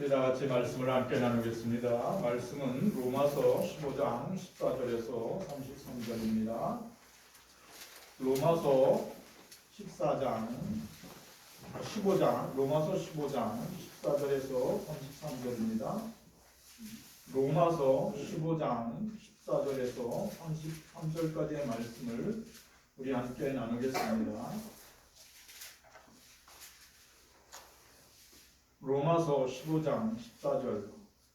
우리 다 같이 말씀을 함께 나누겠습니다. 말씀은 로마서 15장 14절에서 33절입니다. 로마서 15장 14절에서 33절입니다. 로마서 15장 14절에서 33절까지의 말씀을 우리 함께 나누겠습니다. 로마서 15장 14절.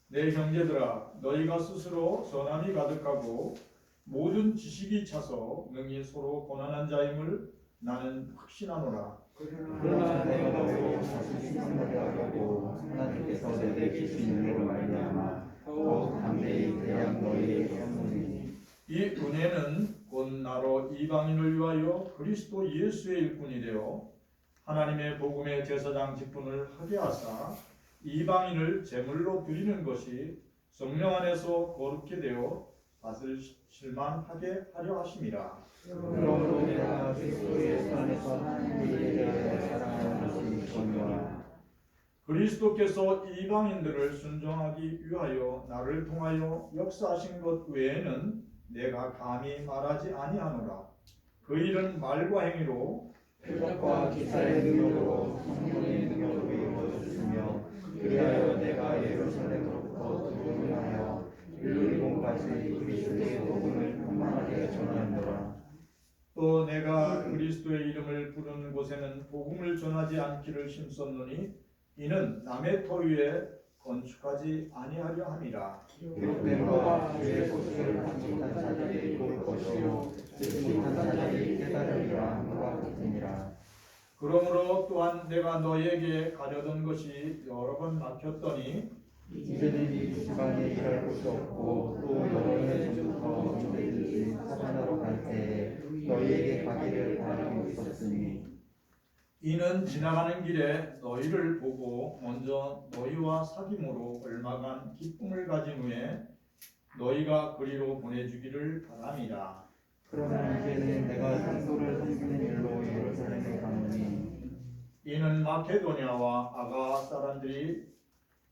내 형제들아, 너희가 스스로 선함이 가득하고 모든 지식이 차서 능히 서로 고난한 자임을 나는 확신하노라. 그러나 내가 너희로 자신이 생각하고 하나님께서 내게 주신 은혜로 말미암아 더욱 담대히 그냥 너희에게 선물이니 이 은혜는 곧 나로 이방인을 위하여 그리스도 예수의 일꾼이 되어 하나님의 복음의 제사장 직분을 하게 하사 이방인을 제물로 드리는 것이 성령 안에서 거룩게 되어 받을 실만하게 하려 하심이라. 그러므로 내가 그리스도 예수 안에서 하나님을 대하여 사랑하는 것이 권유하나 그리스도께서 이방인들을 순종하기 위하여 나를 통하여 역사하신 것 외에는 내가 감히 말하지 아니하노라. 그 일은 말과 행위로 표적과 기사의 능력으로 성령의 능력으로 이루어졌으며 그리하여 내가 예루살렘으로부터 두루를 하여 일리공까지 그리스도의 복음을 평만하게 전하노라. 또 내가 그리스도의 이름을 부르는 곳에는 복음을 전하지 않기를 힘썼노니 이는 남의 터 위에 건축하지 아니하려 함이라. 기록된 바와 주의 소식을 듣지 못한 자들이 볼 것이요 듣지 못한 자들이 깨달으리라 함과 같으니라. 그러므로 또한 내가 너희에게 가려던 것이 여러 번 막혔더니 이제는 이 시간에 일할 곳이 없고 또 여러 해 전부터 언제든지 사관하러 갈 때에 너희에게 가기를 바라고 있었으니 이는 지나가는 길에 너희를 보고 먼저 너희와 사귐으로 얼마간 기쁨을 가진 후에 너희가 그리로 보내주기를 바람이라. 그러나 이제는 내가 산소를 섬기는 일로 예루살렘에 가노니 이는 마케도냐와 아가 사람들이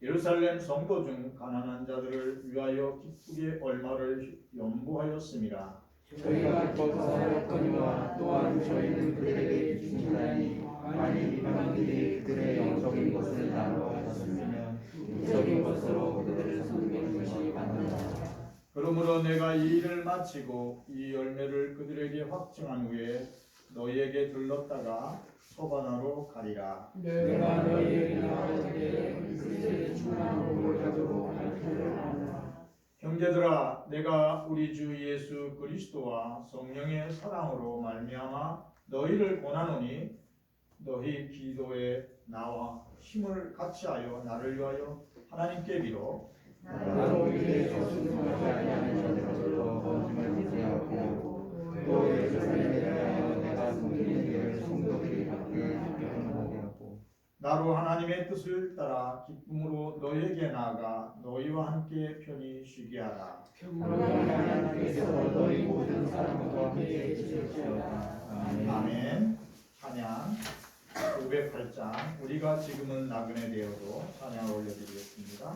예루살렘 성도 중 가난한 자들을 위하여 기쁘게 얼마를 연보하였음이라. 저희가 기뻐서 하였거니와 또한 저희는 그들에게 주신 자니 만일 이방인들이 그들의 영적인 것을 나누어 가졌으면 영적인 것으로 그들을 섬기는 것이 맞느니라. 그러므로 내가 이 일을 마치고 이 열매를 그들에게 확증한 후에 너희에게 들렀다가 서바나로 가리라. 내가 너희에게 나올 때 그리스도의 충만함을 가지고 가르치려 하노라. 형제들아, 내가 우리 주 예수 그리스도와 성령의 사랑으로 말미암아 너희를 권하노니 너희 기도에 나와 힘을 같이하여 나를 위하여 하나님께 빌어 나로 위에서 순종하지 아니하는 자들로부터 번짐을 제하고 또 예루살렘에 대하여 내가 섬기는 일을 성도들이 받게 경험하게 하고 나로 하나님의 뜻을 따라 기쁨으로 너희에게 나아가 너희와 함께 편히 쉬게 하라. 평강의 하나님께서 너희 모든 사람과 함께 계실지어다. 아멘. 찬양 508장. 우리가 지금은 나그네 되어도 찬양을 올려드리겠습니다.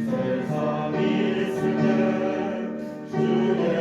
세상이 있을 때 주의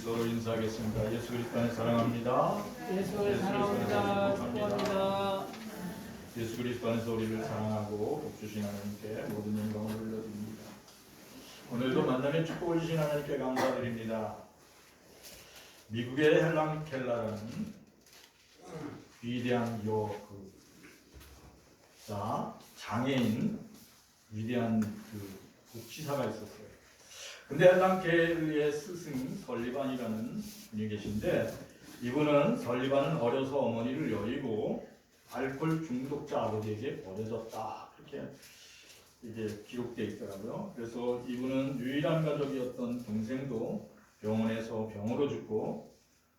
서로 인사하겠습니다. 예수 그리스도 안에 사랑합니다. 예수를 사랑합니다. 축복합니다. 예수 그리스도 안에서 우리를 사랑하고 복 주신 하나님께 모든 영광을 올려드립니다. 오늘도 만남의 축복을 주신 하나님께 감사드립니다. 미국의 헬란 켈러라는 위대한 장애인 위대한 복지사가 있었어요. 근데 헬란 켈러의 스승 설리반이라는 분이 계신데, 이분은 설리반은 어려서 어머니를 여의고 알코올 중독자 아버지에게 버려졌다, 그렇게 이게 기록되어 있더라고요. 그래서 이분은 유일한 가족이었던 동생도 병원에서 병으로 죽고,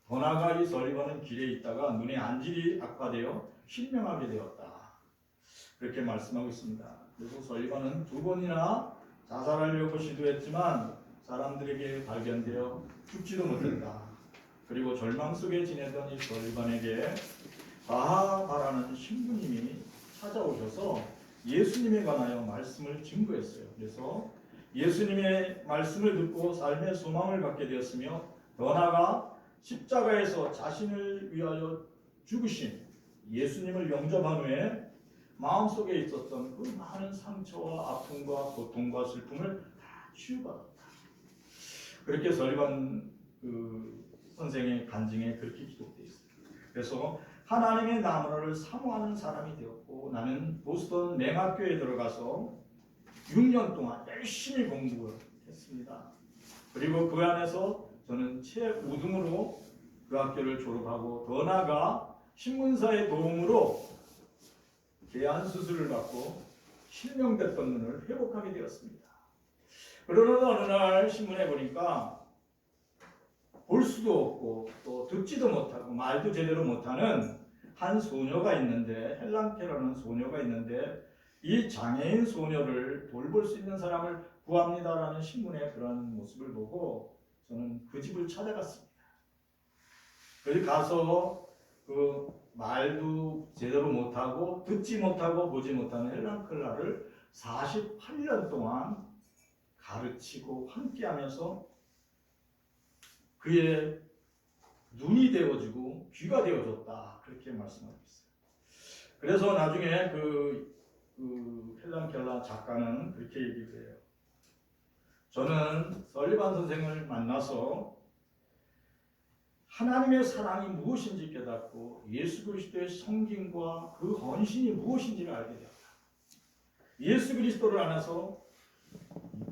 더 나아가 이 설리반은 길에 있다가 눈의 안질이 악화되어 실명하게 되었다, 그렇게 말씀하고 있습니다. 그래서 설리반은 2번이나 자살하려고 시도했지만 사람들에게 발견되어 죽지도 못했다. 그리고 절망 속에 지내던 이 설리반에게 바하바라는 신부님이 찾아오셔서 예수님에 관하여 말씀을 증거했어요. 그래서 예수님의 말씀을 듣고 삶의 소망을 갖게 되었으며, 더 나아가 십자가에서 자신을 위하여 죽으신 예수님을 영접한 후에 마음속에 있었던 그 많은 상처와 아픔과 고통과 슬픔을 다 치유받았다. 그렇게 설리반 선생의 간증에 그렇게 기록되어 있어요. 그래서 하나님의 나무를 사모하는 사람이 되었고, 나는 보스턴 맹학교에 들어가서 6년 동안 열심히 공부했습니다. 그리고 그 안에서 저는 최우등으로 그 학교를 졸업하고, 더 나아가 신문사의 도움으로 개안 수술을 받고 실명됐던 눈을 회복하게 되었습니다. 그러는 어느 날 신문에 보니까 볼 수도 없고 또 듣지도 못하고 말도 제대로 못하는 한 소녀가 있는데, 헬란 켈러라는 소녀가 있는데, 이 장애인 소녀를 돌볼 수 있는 사람을 구합니다라는 신문의 그런 모습을 보고 저는 그 집을 찾아갔습니다. 거기 가서 그 말도 제대로 못하고 듣지 못하고 보지 못하는 헬란 켈러를 48년 동안 가르치고 함께하면서 그의 눈이 되어주고 귀가 되어줬다, 그렇게 말씀하고 있어요. 그래서 나중에 헬란 켈러 작가는 그렇게 얘기를 해요. 저는 설리반 선생을 만나서 하나님의 사랑이 무엇인지 깨닫고 예수 그리스도의 섬김과 그 헌신이 무엇인지를 알게 되었다. 예수 그리스도를 안아서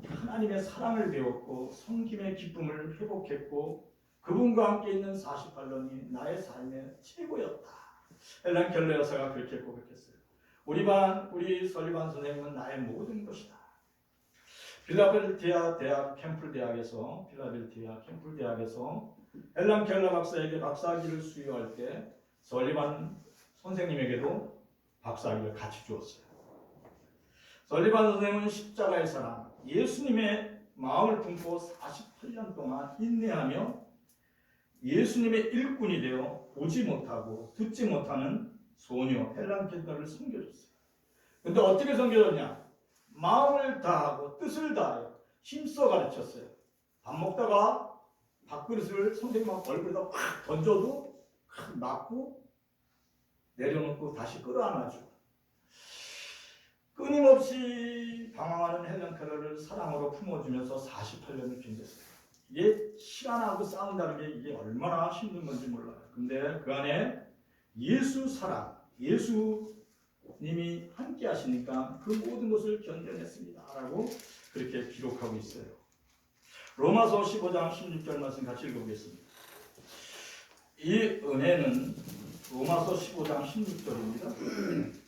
하나님의 사랑을 배웠고 섬김의 기쁨을 회복했고, 그분과 함께 있는 48년이 나의 삶의 최고였다. 헬란 켈러 여사가 그렇게 고백했어요. 우리 설리반 선생님은 나의 모든 것이다. 필라델피아 캠플 대학에서 헬란 켈러 박사에게 박사학위를 수여할 때 설리반 선생님에게도 박사학위를 같이 주었어요. 설리반 선생님은 십자가의 사랑, 예수님의 마음을 품고 48년 동안 인내하며 예수님의 일꾼이 되어 보지 못하고 듣지 못하는 소녀 헬란 켈러를 섬겨줬어요. 근데 어떻게 섬겨줬냐? 마음을 다하고 뜻을 다하여 힘써 가르쳤어요. 밥 먹다가 밥그릇을 선생님 얼굴에다 팍 던져도 맞고 내려놓고 다시 끌어안아주고, 끊임없이 방황하는 헬란 켈러를 사랑으로 품어주면서 48년을 견뎠어요. 이게 시간하고 싸운다는 게 이게 얼마나 힘든 건지 몰라요. 근데 그 안에 예수 사랑, 예수님이 함께 하시니까 그 모든 것을 견뎌냈습니다 라고 그렇게 기록하고 있어요. 로마서 15장 16절 말씀 같이 읽어보겠습니다. 이 은혜는, 로마서 15장 16절입니다.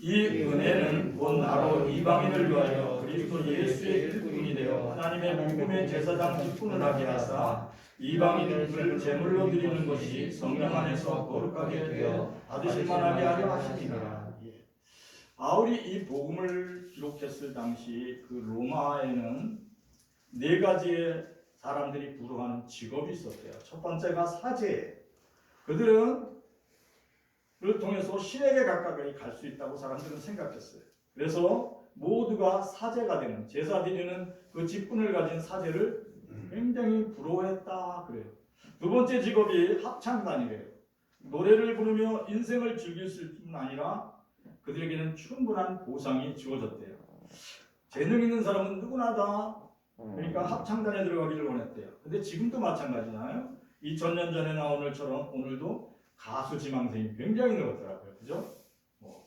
이 은혜는 곧 나로 이방인을 위하여 그리스도 예수의 일꾼이 되어 하나님의 복음의 제사장 직분을 하게 하사 이방인을 제물로 드리는 것이 성령 안에서 거룩하게 되어 받으실 만하게 하려 하시니라. 바울이 이 복음을 기록했을 당시 그 로마에는 4가지의 사람들이 부러워하는 직업이 있었대요. 첫 번째가 사제예요. 그들은 그를 통해서 신에게 가까이 갈 수 있다고 사람들은 생각했어요. 그래서 모두가 사제가 되는, 제사 드리는 그 직분을 가진 사제를 굉장히 부러워했다 그래요. 두 번째 직업이 합창단이래요. 노래를 부르며 인생을 즐길 뿐 아니라 그들에게는 충분한 보상이 주어졌대요. 재능 있는 사람은 누구나 다 그러니까 합창단에 들어가기를 원했대요. 근데 지금도 마찬가지잖아요. 2000년 전에나 오늘처럼 오늘도 가수 지망생이 굉장히 늘었더라고요. 그죠?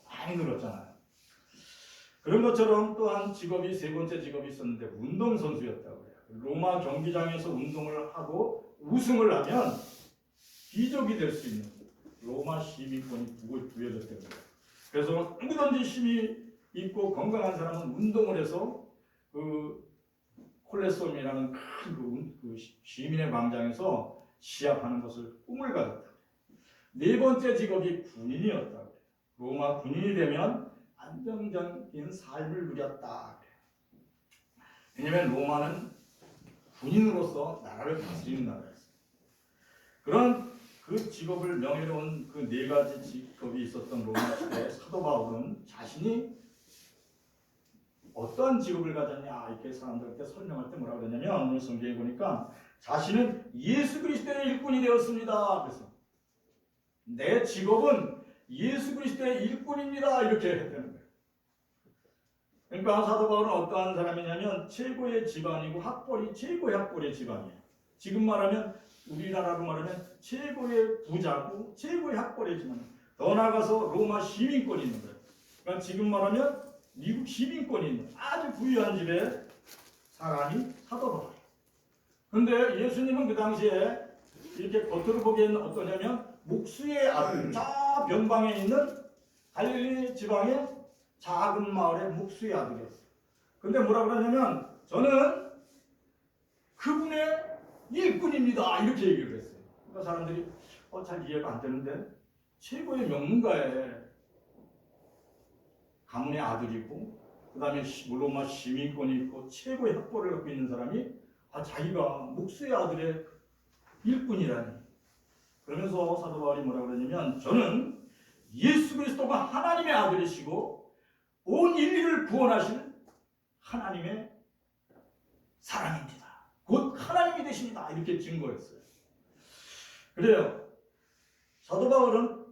많이 늘었잖아요. 그런 것처럼 또한 직업이 세 번째 직업이 있었는데 운동선수였다고 해요. 로마 경기장에서 운동을 하고 우승을 하면 귀족이 될 수 있는 로마 시민권이 부여졌다고 해요. 그래서 누구든지 힘이 있고 건강한 사람은 운동을 해서 그 콜레세움이라는 큰 그 시민의 광장에서 시합하는 것을 꿈을 가졌다. 네 번째 직업이 군인이었다. 로마 군인이 되면 안정적인 삶을 누렸다. 왜냐하면 로마는 군인으로서 나라를 다스리는 나라였어요. 그런 그 직업을 명예로운 그 네 가지 직업이 있었던 로마 시대의 사도 바울은 자신이 어떠한 직업을 가졌냐 이렇게 사람들한테 설명할 때 뭐라고 그러냐면 오늘 성경에 보니까 자신은 예수 그리스도의 일꾼이 되었습니다. 그래서 내 직업은 예수 그리스도의 일꾼입니다. 이렇게 했다는 거예요. 그러니까 사도 바울은 어떠한 사람이냐면 최고의 집안이고 학벌이 최고의 학벌의 집안이에요. 지금 말하면 우리나라로 말하면 최고의 부자고 최고의 학벌의 집안이에요. 더 나아가서 로마 시민권이 있는 거예요. 그러니까 지금 말하면 미국 시민권이 있는 아주 부유한 집의 사람이 사도 바울이에요. 그런데 예수님은 그 당시에 이렇게 겉으로 보기에는 어떠냐면 목수의 아들, 저 변방에 있는 갈릴리 지방의 작은 마을의 목수의 아들이었어요. 근데 뭐라 그러냐면 저는 그분의 일꾼입니다. 이렇게 얘기를 했어요. 그러니까 사람들이 잘 이해가 안 되는데 최고의 명문가의 가문의 아들이고 그 다음에 로마 시민권이 있고 최고의 학벌을 갖고 있는 사람이 자기가 목수의 아들의 일꾼이라니. 그러면서 사도 바울이 뭐라고 그러냐면 저는 예수 그리스도가 하나님의 아들이시고 온 인류를 구원하실 하나님의 사랑입니다. 곧 하나님이 되십니다. 이렇게 증거했어요. 그래요. 사도 바울은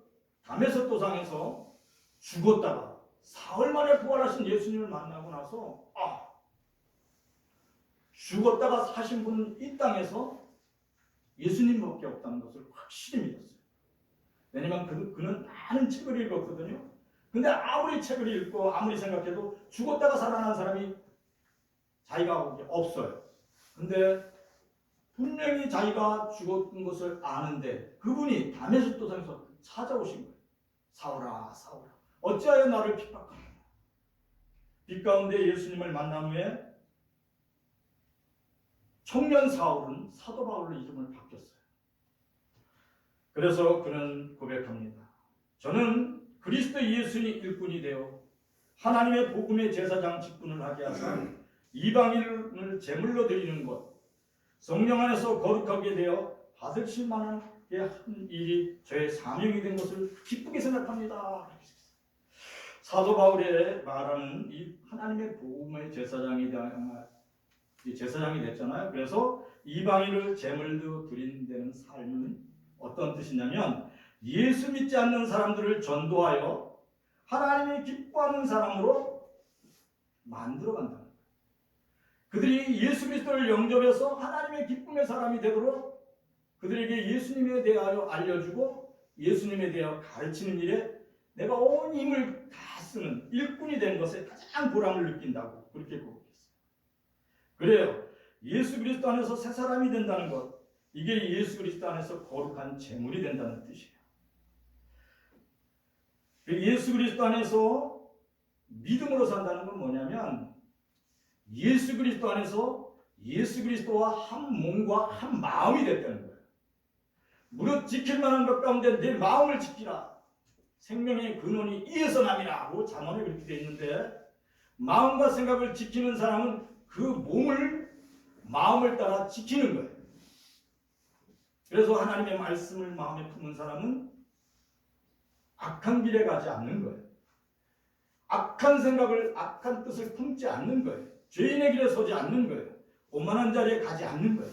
다메섹 도상에서 죽었다가 사흘 만에 부활하신 예수님을 만나고 나서 죽었다가 사신 분은 이 땅에서 예수님밖에 없다는 것을 확실히 믿었어요. 왜냐하면 그는 많은 책을 읽었거든요. 근데 아무리 책을 읽고 아무리 생각해도 죽었다가 살아난 사람이 자기가 없어요. 근데 분명히 자기가 죽었던 것을 아는데 그분이 다메섹 도상에서 찾아오신 거예요. 사울아 사울아 어찌하여 나를 핍박하느냐. 빛 가운데 예수님을 만난 후에 청년 사울은 사도 바울로 이름을 바뀌었어요. 그래서 그는 고백합니다. 저는 그리스도 예수의 일꾼이 되어 하나님의 복음의 제사장 직분을 하게 하사 이방인을 제물로 드리는 것, 성령 안에서 거룩하게 되어 받으실 만하게 한 일이 저의 사명이 된 것을 기쁘게 생각합니다. 사도 바울의 말하는 이 하나님의 복음의 제사장이 됐잖아요. 그래서 이방인을 제물로 드린다는 삶은 어떤 뜻이냐면 예수 믿지 않는 사람들을 전도하여 하나님이 기뻐하는 사람으로 만들어간다는 거예요. 그들이 예수 그리스도를 영접해서 하나님의 기쁨의 사람이 되도록 그들에게 예수님에 대하여 알려주고 예수님에 대하여 가르치는 일에 내가 온 힘을 다 쓰는 일꾼이 된 것에 가장 보람을 느낀다고 그렇게 고백했어요. 그래요. 예수 그리스도 안에서 새 사람이 된다는 것, 이게 예수 그리스도 안에서 거룩한 제물이 된다는 뜻이에요. 예수 그리스도 안에서 믿음으로 산다는 건 뭐냐면 예수 그리스도 안에서 예수 그리스도와 한 몸과 한 마음이 됐다는 거예요. 무릇 지킬 만한 것 가운데 내 마음을 지키라. 생명의 근원이 이에서 남이라고 잠언에 그렇게 되어 있는데 마음과 생각을 지키는 사람은 그 마음을 따라 지키는 거예요. 그래서 하나님의 말씀을 마음에 품은 사람은 악한 길에 가지 않는 거예요. 악한 생각을, 악한 뜻을 품지 않는 거예요. 죄인의 길에 서지 않는 거예요. 오만한 자리에 가지 않는 거예요.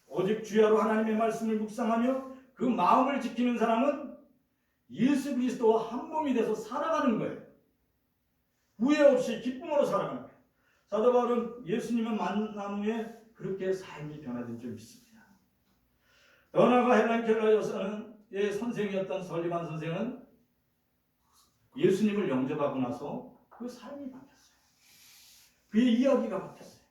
오직 주야로 하나님의 말씀을 묵상하며 그 마음을 지키는 사람은 예수 그리스도와 한 몸이 돼서 살아가는 거예요. 후회 없이 기쁨으로 살아가는 거예요. 사도 바울은 예수님을 만난 후에 그렇게 삶이 변화된 줄 믿습니다. 더 나아가 헬렌 켈러 여사의 선생이었던 설리반 선생은 예수님을 영접하고 나서 그 삶이 바뀌었어요. 그의 이야기가 바뀌었어요.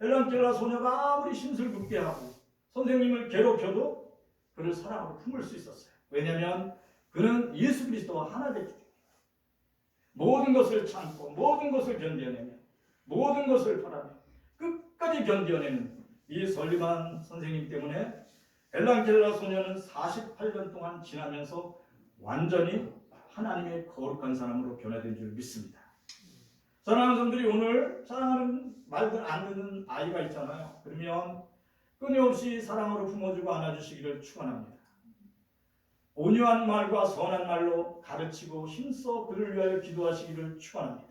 헬렌 켈러 소녀가 아무리 심술궂게 하고 선생님을 괴롭혀도 그를 사랑으로 품을 수 있었어요. 왜냐하면 그는 예수 그리스도와 하나 됐기 때문에 모든 것을 참고 모든 것을 견뎌내며 모든 것을 바라며 끝까지 견뎌내는 이 설리반 선생님 때문에 헬렌 켈러 소녀는 48년 동안 지나면서 완전히 하나님의 거룩한 사람으로 변화된 줄 믿습니다. 사랑하는 성들이 오늘 사랑하는 말들 안 듣는 아이가 있잖아요. 그러면 끊임없이 사랑으로 품어주고 안아주시기를 축원합니다. 온유한 말과 선한 말로 가르치고 힘써 그를 위하여 기도하시기를 축원합니다.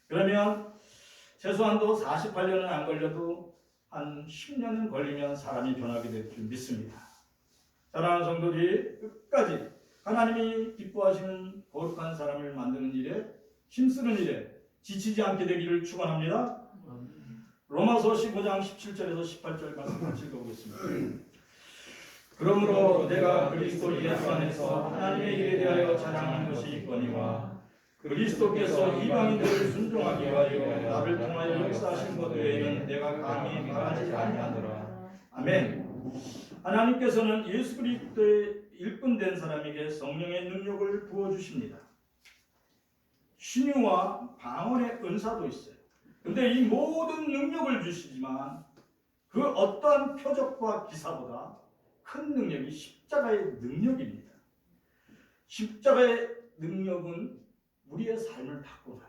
그러면 최소한도 48년은 안 걸려도 한 10년은 걸리면 사람이 변하게 될 줄 믿습니다. 사랑하는 성도들이 끝까지 하나님이 기뻐하시는 거룩한 사람을 만드는 일에 힘쓰는 일에 지치지 않게 되기를 축원합니다. 로마서 15장 17절에서 18절 말씀 같이 읽어보겠습니다. 그러므로 내가 그리스도 예수 안에서 하나님의 일에 대하여 자랑하는 것이 있거니와 그리스도께서 이방인들을 순종하기 위하여 나를 통하여 역사하신 것 외에는 내가 감히 말하지 아니하노라. 아멘. 하나님께서는 예수 그리스도의 일꾼된 사람에게 성령의 능력을 부어주십니다. 신유와 방언의 은사도 있어요. 근데 이 모든 능력을 주시지만 그 어떠한 표적과 기사보다 큰 능력이 십자가의 능력입니다. 십자가의 능력은 우리의 삶을 바꿔놔요.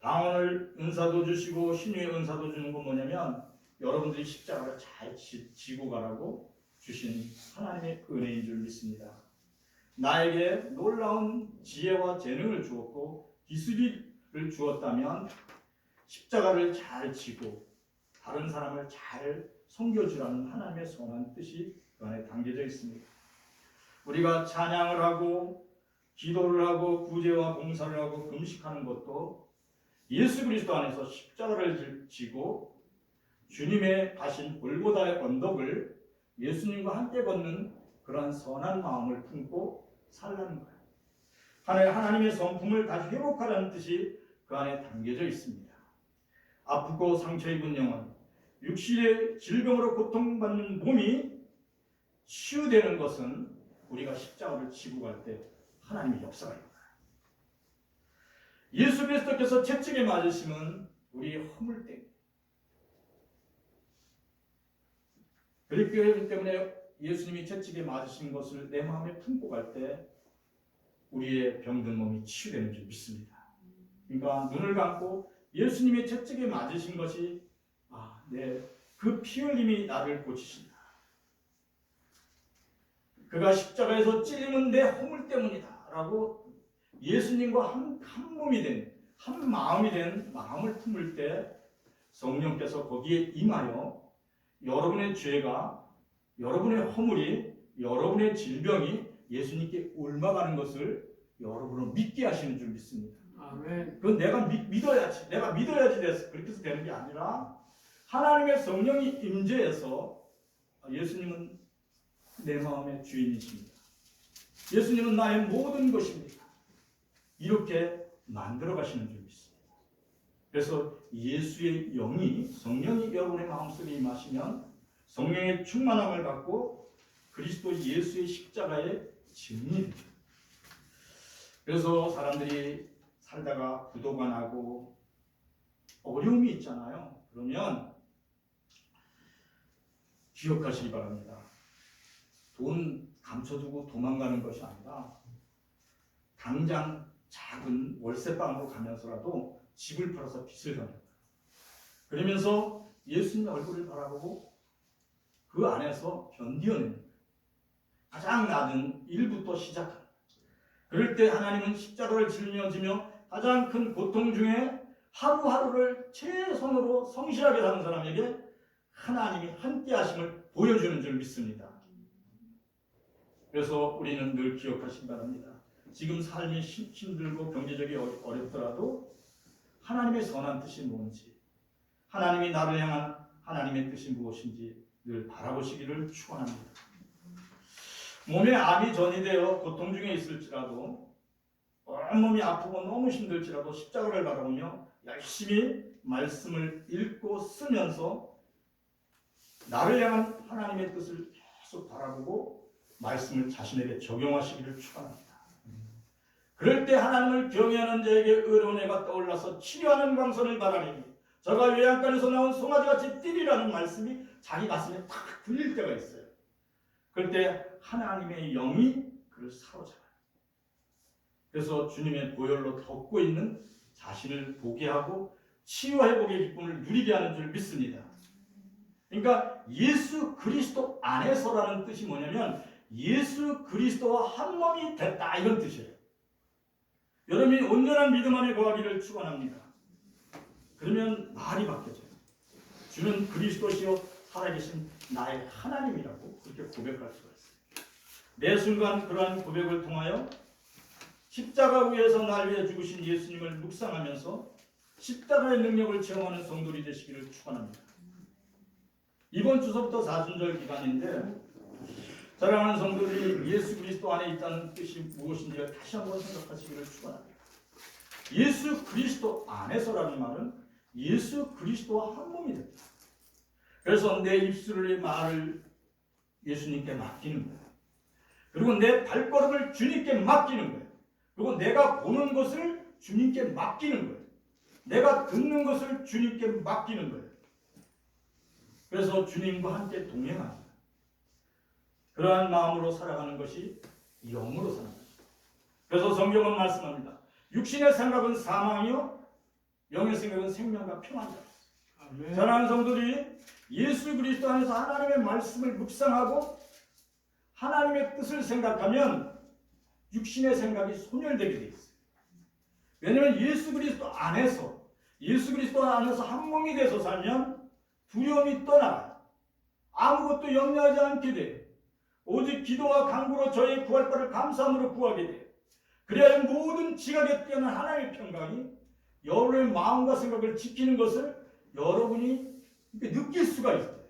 방언을 은사도 주시고 신유의 은사도 주는 건 뭐냐면 여러분들이 십자가를 잘 지고 가라고 주신 하나님의 은혜인 줄 믿습니다. 나에게 놀라운 지혜와 재능을 주었고 기술을 주었다면 십자가를 잘 지고 다른 사람을 잘 섬겨주라는 하나님의 선한 뜻이 그 안에 담겨져 있습니다. 우리가 찬양을 하고 기도를 하고 구제와 봉사를 하고 금식하는 것도 예수 그리스도 안에서 십자가를 지고 주님의 가신 골고다의 언덕을 예수님과 함께 걷는 그러한 선한 마음을 품고 살라는 거예요. 하나님의 성품을 다시 회복하라는 뜻이 그 안에 담겨져 있습니다. 아프고 상처 입은 영혼, 육신의 질병으로 고통받는 몸이 치유되는 것은 우리가 십자가를 지고 갈 때 하나님의 역사가 있는 거예요. 예수 그리스도께서 채찍에 맞으심은 우리의 허물때 그렇기 때문에 예수님이 채찍에 맞으신 것을 내 마음에 품고 갈 때 우리의 병든 몸이 치유되는 줄 믿습니다. 그러니까 눈을 감고 예수님의 채찍에 맞으신 것이 그 피 흘림이 나를 고치신다. 그가 십자가에서 찔림은 내 허물 때문이다 라고 예수님과 한 몸이 된, 한 마음이 된 마음을 품을 때 성령께서 거기에 임하여 여러분의 죄가, 여러분의 허물이, 여러분의 질병이 예수님께 옮아가는 것을 여러분은 믿게 하시는 줄 믿습니다. 아멘. 그건 내가 믿어야지 돼서 그렇게 해서 되는 게 아니라 하나님의 성령이 임재해서 예수님은 내 마음의 주인이십니다. 예수님은 나의 모든 것입니다. 이렇게 만들어 가시는 줄 믿습니다. 그래서 예수의 영이, 성령이 여러분의 마음속에 임하시면 성령의 충만함을 받고 그리스도 예수의 십자가의 증인입니다. 그래서 사람들이 살다가 부도가 나고 어려움이 있잖아요. 그러면 기억하시기 바랍니다. 돈 감춰두고 도망가는 것이 아니라 당장 작은 월세방으로 가면서라도 집을 팔아서 빚을 갚는 거예요. 그러면서 예수님의 얼굴을 바라보고 그 안에서 견디어내는 거예요. 가장 낮은 일부터 시작하는 거예요. 그럴 때 하나님은 십자가를 짊어지며 가장 큰 고통 중에 하루하루를 최선으로 성실하게 사는 사람에게 하나님이 함께 하심을 보여주는 줄 믿습니다. 그래서 우리는 늘 기억하시기 바랍니다. 지금 삶이 힘들고 경제적이 어렵더라도 하나님의 선한 뜻이 뭔지, 하나님이 나를 향한 하나님의 뜻이 무엇인지 늘 바라보시기를 축원합니다. 몸에 암이 전이되어 고통 중에 있을지라도, 온몸이 아프고 너무 힘들지라도 십자가를 바라보며 열심히 말씀을 읽고 쓰면서 나를 향한 하나님의 뜻을 계속 바라보고 말씀을 자신에게 적용하시기를 축원합니다. 그럴 때 하나님을 경외하는 자에게 의로운 해가 떠올라서 치료하는 광선을 바라리니 저가 외양간에서 나온 송아지같이 뛰리라는 말씀이 자기 가슴에 탁 들릴 때가 있어요. 그럴 때 하나님의 영이 그를 사로잡아요. 그래서 주님의 보혈로 덮고 있는 자신을 보게 하고 치유회복의 기쁨을 누리게 하는 줄 믿습니다. 그러니까 예수 그리스도 안에서라는 뜻이 뭐냐면 예수 그리스도와 한 몸이 됐다, 이런 뜻이에요. 여러분이 온전한 믿음 안에 거하기를 축원합니다. 그러면 말이 바뀌어져요. 주는 그리스도시요 살아계신 나의 하나님이라고 그렇게 고백할 수가 있어요. 매 순간 그러한 고백을 통하여 십자가 위에서 날 위해 죽으신 예수님을 묵상하면서 십자가의 능력을 체험하는 성도들이 되시기를 축원합니다. 이번 주서부터 사순절 기간인데 사랑하는 성도들이 예수 그리스도 안에 있다는 뜻이 무엇인지 다시 한번 생각하시기를 축원합니다. 예수 그리스도 안에서라는 말은 예수 그리스도와 한 몸이 됐다. 그래서 내 입술의 말을 예수님께 맡기는 거예요. 그리고 내 발걸음을 주님께 맡기는 거예요. 그리고 내가 보는 것을 주님께 맡기는 거예요. 내가 듣는 것을 주님께 맡기는 거예요. 그래서 주님과 함께 동행하는 거예요. 그러한 마음으로 살아가는 것이 영으로 사는 것입니다. 그래서 성경은 말씀합니다. 육신의 생각은 사망이요 영의 생각은 생명과 평안이다. 사랑하는 성도들이 예수 그리스도 안에서 하나님의 말씀을 묵상하고 하나님의 뜻을 생각하면 육신의 생각이 소멸되게 되어 있어요. 왜냐하면 예수 그리스도 안에서 한 몸이 돼서 살면 두려움이 떠나가요. 아무것도 염려하지 않게 돼요. 오직 기도와 간구로 저의 구할 바를 감사함으로 구하게 돼요. 그래야 모든 지각에 뛰어난 하나님의 평강이 여러분의 마음과 생각을 지키는 것을 여러분이 느낄 수가 있어요.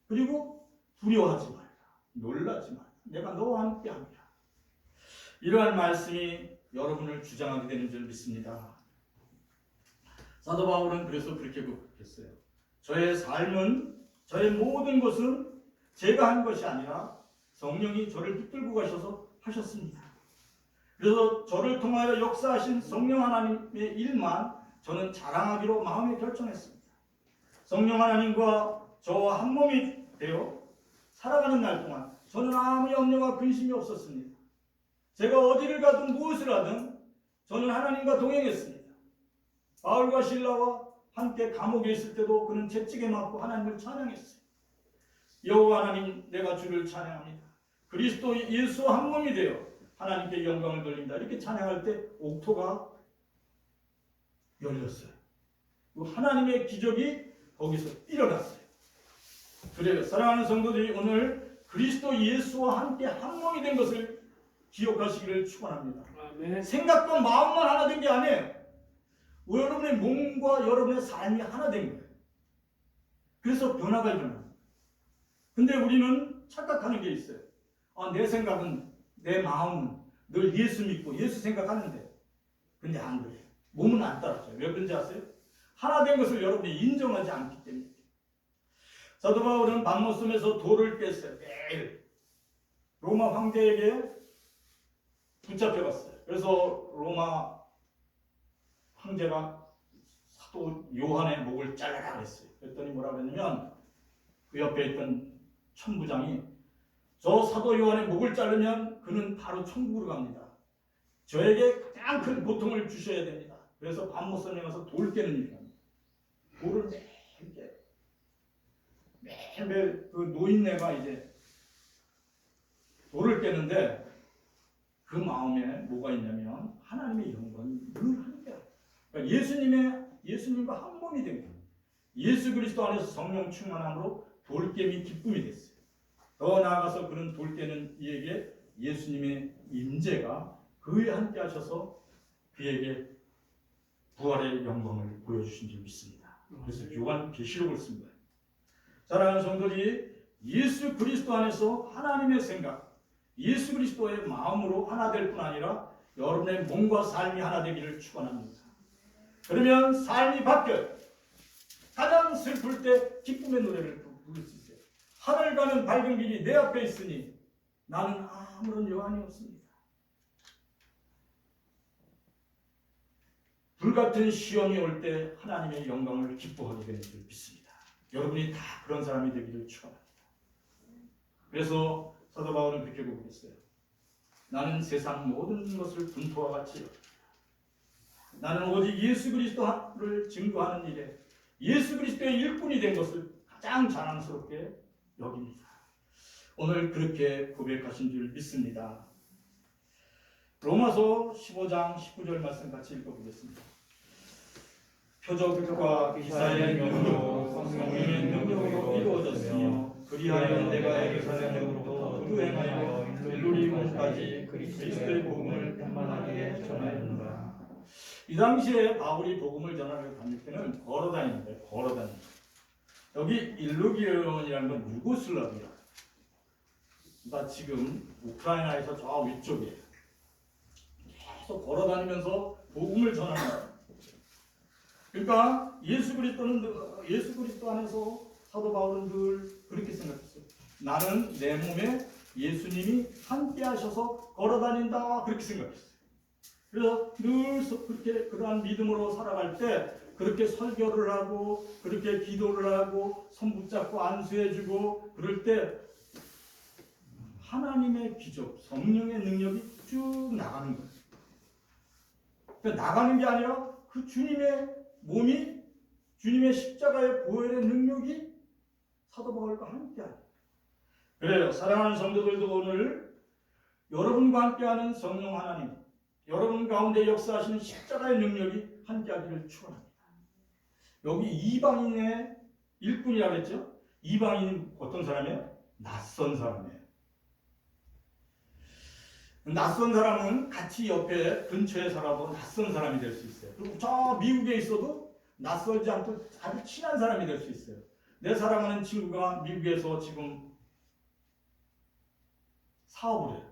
그리고 두려워하지 말라. 놀라지 말라. 내가 너와 함께합니다. 이러한 말씀이 여러분을 주장하게 되는 줄 믿습니다. 사도 바울은 그래서 그렇게 고백했어요. 저의 삶은, 저의 모든 것은 제가 한 것이 아니라 성령이 저를 붙들고 가셔서 하셨습니다. 그래서 저를 통하여 역사하신 성령 하나님의 일만 저는 자랑하기로 마음에 결정했습니다. 성령 하나님과 저와 한 몸이 되어 살아가는 날 동안 저는 아무 염려와 근심이 없었습니다. 제가 어디를 가든 무엇을 하든 저는 하나님과 동행했습니다. 바울과 실라와 함께 감옥에 있을 때도 그는 채찍에 맞고 하나님을 찬양했어요. 여호와 하나님, 내가 주를 찬양합니다. 그리스도 예수와 한 몸이 되어 하나님께 영광을 돌린다. 이렇게 찬양할 때 옥토가 열렸어요. 하나님의 기적이 거기서 일어났어요. 그래요. 사랑하는 성도들이 오늘 그리스도 예수와 함께 한 몸이 된 것을 기억하시기를 축원합니다. 아멘. 생각과 마음만 하나 된 게 아니에요. 여러분의 몸과 여러분의 삶이 하나 된 거예요. 그래서 변화가 일어납니다. 근데 우리는 착각하는 게 있어요. 내 생각은, 내 마음은 늘 예수 믿고 예수 생각하는데, 근데 안 그래요. 몸은 안 따라줘요. 왜 그런지 아세요? 하나 된 것을 여러분이 인정하지 않기 때문에. 사도 바울은 밤모섬에서 돌을 뺐어요. 매일 로마 황제에게 붙잡혀갔어요. 그래서 로마 황제가 사도 요한의 목을 잘라라 그랬어요. 그랬더니 뭐라고 했냐면 그 옆에 있던 천부장이 저 사도 요한의 목을 자르면 그는 바로 천국으로 갑니다. 저에게 가장 큰 고통을 주셔야 됩니다. 그래서 밤모섬에 가서 돌 깨는 일을 합니다. 돌을 매일 그 노인네가 이제 돌을 깨는데 그 마음에 뭐가 있냐면 하나님의 영광이 늘 함께합니다. 그러니까 예수님과 한 몸이 된 거예요. 예수 그리스도 안에서 성령 충만함으로 돌깨미 기쁨이 됐어요. 더 나아가서 그런 돌깨는 이에게 예수님의 임재가 그에 함께 하셔서 그에게 부활의 영광을 보여주신 줄 믿습니다. 그래서 요한 계시록을 쓴 거예요. 사랑하는 성도들이 예수 그리스도 안에서 하나님의 생각, 예수 그리스도의 마음으로 하나 될 뿐 아니라 여러분의 몸과 삶이 하나 되기를 축원합니다. 그러면 삶이 바뀌어요. 가장 슬플 때 기쁨의 노래를 부를 수 있어요. 하늘 가는 밝은 길이 내 앞에 있으니 나는 아무런 여한이 없습니다. 불같은 시험이 올 때 하나님의 영광을 기뻐하게 되는 줄 믿습니다. 여러분이 다 그런 사람이 되기를 축원합니다. 그래서 사도 바울은 그렇게 고백했어요. 나는 세상 모든 것을 분토와 같이 여깁니다. 나는 오직 예수 그리스도를 증거하는 일에 예수 그리스도의 일꾼이 된 것을 가장 자랑스럽게 여깁니다. 오늘 그렇게 고백하신 줄 믿습니다. 로마서 15장 19절 말씀 같이 읽어보겠습니다. 표적과 기사의 명으로 성령의 능력으로 이루어졌으며 그리하여 내가 예루살렘으로부터 두루 행하여 일루리몬까지 그리스도의 복음을 편만하게 전하였노라. 이 당시에 바울이 복음을 전하러 다닐 때는 걸어다니는데 여기 일루리몬이라는 건 유고슬라비아. 그러니까 지금 우크라이나에서 저 위쪽이에요. 계속 걸어다니면서 복음을 전하는 거예요. 그러니까 예수 그리스도 안에서 사도 바울은 늘 그렇게 생각했어요. 나는 내 몸에 예수님이 함께 하셔서 걸어다닌다 그렇게 생각했어요. 그래서 늘 그렇게 그러한 믿음으로 살아갈 때 그렇게 설교를 하고 그렇게 기도를 하고 손 붙잡고 안수해주고 그럴 때 하나님의 기적, 성령의 능력이 쭉 나가는 거예요. 그러니까 나가는 게 아니라 그 주님의 몸이 주님의 십자가의 보혈의 능력이 사도 바울과 함께하는 거예요. 그래요. 사랑하는 성도들도 오늘 여러분과 함께하는 성령 하나님, 여러분 가운데 역사하시는 십자가의 능력이 함께하기를 축원합니다. 여기 이방인의 일꾼이라고 했죠. 이방인은 어떤 사람이에요? 낯선 사람이에요. 낯선 사람은 같이 옆에 근처에 살아도 낯선 사람이 될 수 있어요. 그리고 저 미국에 있어도 낯설지 않고 아주 친한 사람이 될 수 있어요. 내 사랑하는 친구가 미국에서 지금 사업을 해요.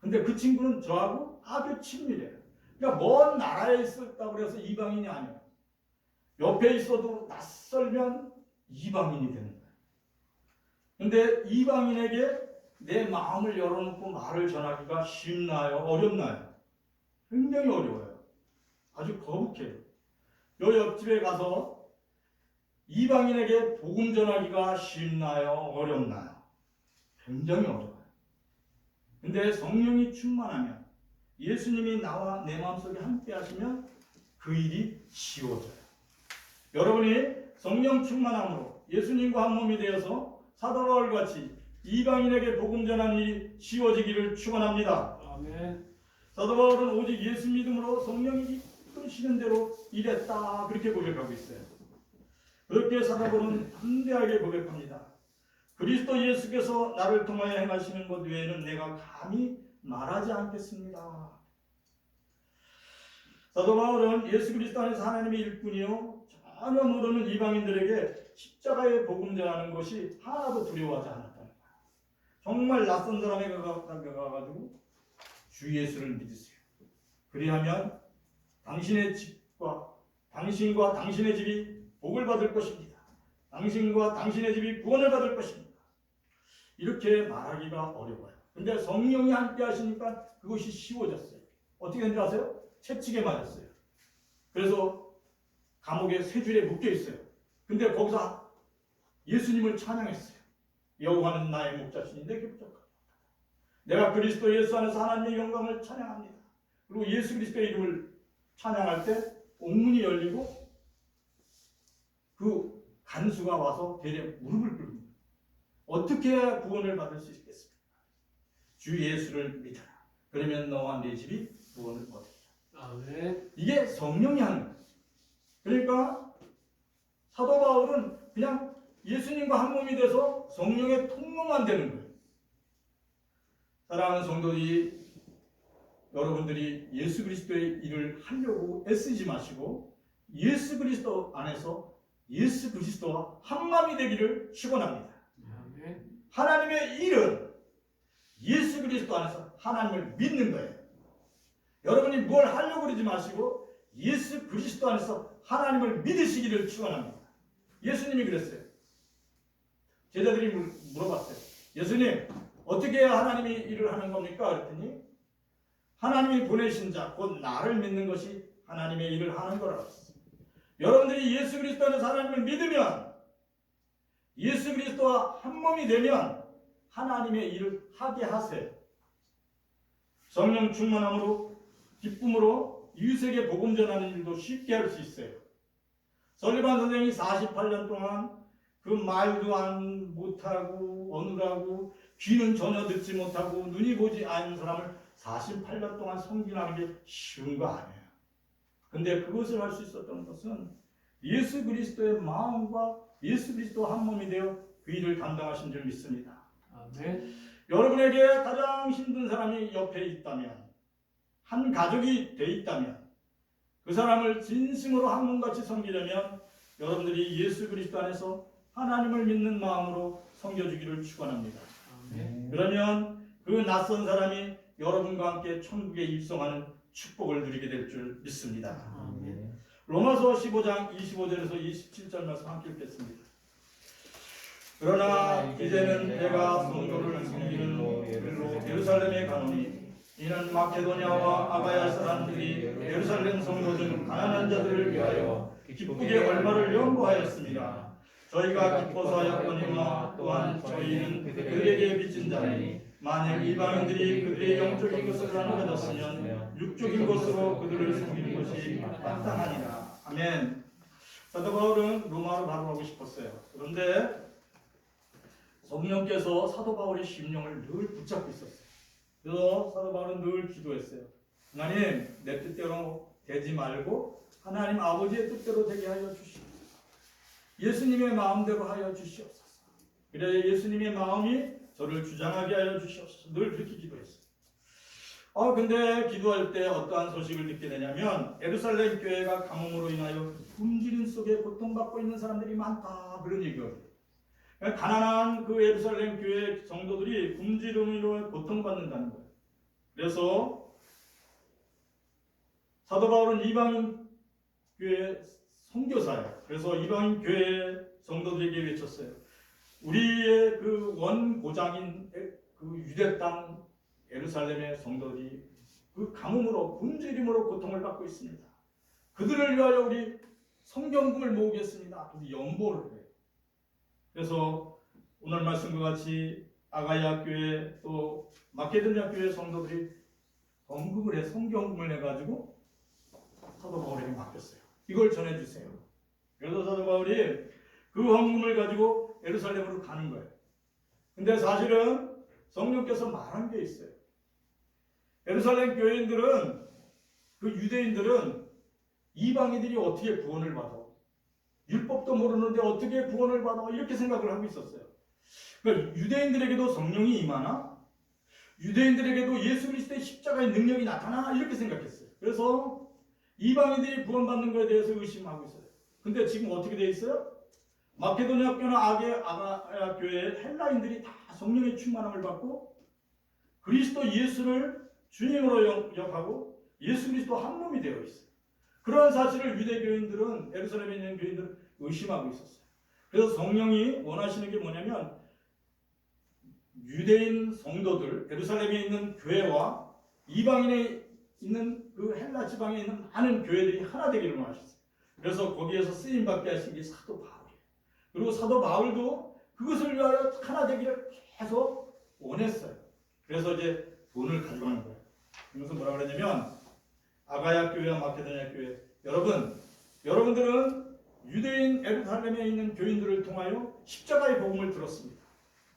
근데 그 친구는 저하고 아주 친밀해요. 그러니까 먼 나라에 있었다고 해서 이방인이 아니에요. 옆에 있어도 낯설면 이방인이 되는 거예요. 근데 이방인에게 내 마음을 열어놓고 말을 전하기가 쉽나요? 어렵나요? 굉장히 어려워요. 아주 거북해요. 요 옆집에 가서 이방인에게 복음 전하기가 쉽나요? 어렵나요? 굉장히 어려워요. 근데 성령이 충만하면 예수님이 나와 내 마음속에 함께 하시면 그 일이 쉬워져요. 여러분이 성령 충만함으로 예수님과 한 몸이 되어서 사도 바울같이 이방인에게 복음 전하는 일이 쉬워지기를 축원합니다. 아멘. 사도 바울은 오직 예수 믿음으로 성령이 이끄시는 대로 일했다 그렇게 고백하고 있어요. 그렇게 사도 바울은 담대하게 고백합니다. 그리스도 예수께서 나를 통하여 행하시는 것 외에는 내가 감히 말하지 않겠습니다. 사도 바울은 예수 그리스도 안에서 하나님의 일꾼이요 전혀 모르는 이방인들에게 십자가의 복음 전하는 것이 하나도 두려워하지 않았다는 거예요. 정말 낯선 사람에게 가가지고 주 예수를 믿으세요. 그리하면 당신의 집과 당신과 당신의 집이 복을 받을 것입니다. 당신과 당신의 집이 구원을 받을 것입니다. 이렇게 말하기가 어려워요. 근데 성령이 함께 하시니까 그것이 쉬워졌어요. 어떻게 된지 아세요? 채찍에 맞았어요. 그래서 감옥에 세 줄에 묶여 있어요. 근데 거기서 예수님을 찬양했어요. 여호와는 나의 목자시니 내게 부족하다. 내가 그리스도 예수 안에서 하나님의 영광을 찬양합니다. 그리고 예수 그리스도의 이름을 찬양할 때 옥문이 열리고 그 간수가 와서 대려 무릎을 꿇습니다. 어떻게 해야 구원을 받을 수 있겠습니까? 주 예수를 믿어라. 그러면 너와 네 집이 구원을 얻으리라. 아멘. 이게 성령이 하는 거예요. 그러니까 사도 바울은 그냥 예수님과 한 몸이 돼서 성령의 통로만 되는 거예요. 사랑하는 성도들이, 여러분들이 예수 그리스도의 일을 하려고 애쓰지 마시고 예수 그리스도 안에서 예수 그리스도와 한 마음이 되기를 축원합니다. 하나님의 일은 예수 그리스도 안에서 하나님을 믿는 거예요. 여러분이 뭘 하려고 그러지 마시고 예수 그리스도 안에서 하나님을 믿으시기를 축원합니다. 예수님이 그랬어요. 제자들이 물어봤어요. 예수님, 어떻게 해야 하나님이 일을 하는 겁니까? 그랬더니 하나님이 보내신 자, 곧 나를 믿는 것이 하나님의 일을 하는 거라고 했어요. 여러분들이 예수 그리스도 안에서 하나님을 믿으면, 예수 그리스도와 한 몸이 되면 하나님의 일을 하게 하세요. 성령 충만함으로 기쁨으로 이웃에게 복음 전하는 일도 쉽게 할 수 있어요. 설리반 선생이 48년 동안 그 말도 안 못하고 어눌하고 귀는 전혀 듣지 못하고 눈이 보지 않는 사람을 48년 동안 섬기는 게 쉬운 거 아니에요. 근데 그것을 할 수 있었던 것은 예수 그리스도의 마음과 예수 그리스도 한 몸이 되어 그 일을 감당하신 줄 믿습니다. 아멘. 여러분에게 가장 힘든 사람이 옆에 있다면, 한 가족이 돼 있다면, 그 사람을 진심으로 한 몸같이 섬기려면 여러분들이 예수 그리스도 안에서 하나님을 믿는 마음으로 섬겨주기를 축원합니다. 아멘. 그러면 그 낯선 사람이 여러분과 함께 천국에 입성하는 축복을 누리게 될 줄 믿습니다. 아멘. 로마서 15장 25절에서 27절 말씀 함께 읽겠습니다. 그러나 이제는 내가 성도를 섬기는 일로 예루살렘에 가노니 이는 마케도냐와 아가야 사람들이 예루살렘 성도 중 가난한 자들을 위하여 기쁘게 얼마를 연구하였습니다. 저희가 기뻐서 하였거니와 또한 저희는 그들에게 빚진 자니 만약 이방인들이 그들의 영적인 것을 나눠가졌으면 육적인 것으로 그들을 섬기는 것이 마땅하니라. 아멘. 사도 바울은 로마로 바로 가고 싶었어요. 그런데 성령께서 사도 바울의 심령을 늘 붙잡고 있었어요. 그래서 사도 바울은 늘 기도했어요. 하나님, 내 뜻대로 되지 말고 하나님 아버지의 뜻대로 되게 하여 주시옵소서. 예수님의 마음대로 하여 주시옵소서. 그래야 예수님의 마음이 저를 주장하게 하여 주시옵소서. 늘 그렇게 기도했어요. 근데 기도할 때 어떠한 소식을 듣게 되냐면 예루살렘 교회가 가뭄으로 인하여 굶주림 속에 고통받고 있는 사람들이 많다, 그런 얘기거든요. 가난한 그 예루살렘 교회 성도들이 굶주림으로 고통받는다는 거예요. 그래서 사도 바울은 이방인 교회 선교사예요. 그래서 이방인 교회 성도들에게 외쳤어요. 우리의 그 원고장인 그 유대 땅 예루살렘의 성도들이 그 가뭄으로 굶주림으로 고통을 받고 있습니다. 그들을 위하여 우리 성경금을 모으겠습니다. 그래서 연보를 해요. 그래서 오늘 말씀과 같이 아가야 교회 또 마케도냐 교회 성도들이 헌금을 해, 성경금을 해가지고 사도 바울에게 맡겼어요. 이걸 전해주세요. 그래서 사도 바울이 그 헌금을 가지고 예루살렘으로 가는 거예요. 근데 사실은 성령께서 말한 게 있어요. 예루살렘 교인들은, 그 유대인들은 이방인들이 어떻게 구원을 받아? 율법도 모르는데 어떻게 구원을 받아? 이렇게 생각을 하고 있었어요. 그러니까 유대인들에게도 성령이 임하나? 유대인들에게도 예수 그리스도의 십자가의 능력이 나타나? 이렇게 생각했어요. 그래서 이방인들이 구원받는 것에 대해서 의심하고 있어요. 근데 지금 어떻게 되어 있어요? 마케도냐 교나 아가야 교회의 헬라인들이 다 성령의 충만함을 받고 그리스도 예수를 주님으로 역하고 예수 그리스도 한 몸이 되어 있어요. 그런 사실을 유대 교인들은, 예루살렘에 있는 교인들은 의심하고 있었어요. 그래서 성령이 원하시는 게 뭐냐면 유대인 성도들, 예루살렘에 있는 교회와 이방인에 있는 그 헬라 지방에 있는 많은 교회들이 하나 되기를 원하셨어요. 그래서 거기에서 쓰임받게 하신 게 사도 바울이에요. 그리고 사도 바울도 그것을 위하여 하나 되기를 계속 원했어요. 그래서 이제 돈을 가져가는 거예요. 그래서 뭐라 그러냐면 아가야 교회와 마케도냐 교회, 여러분들은 유대인 예루살렘에 있는 교인들을 통하여 십자가의 복음을 들었습니다.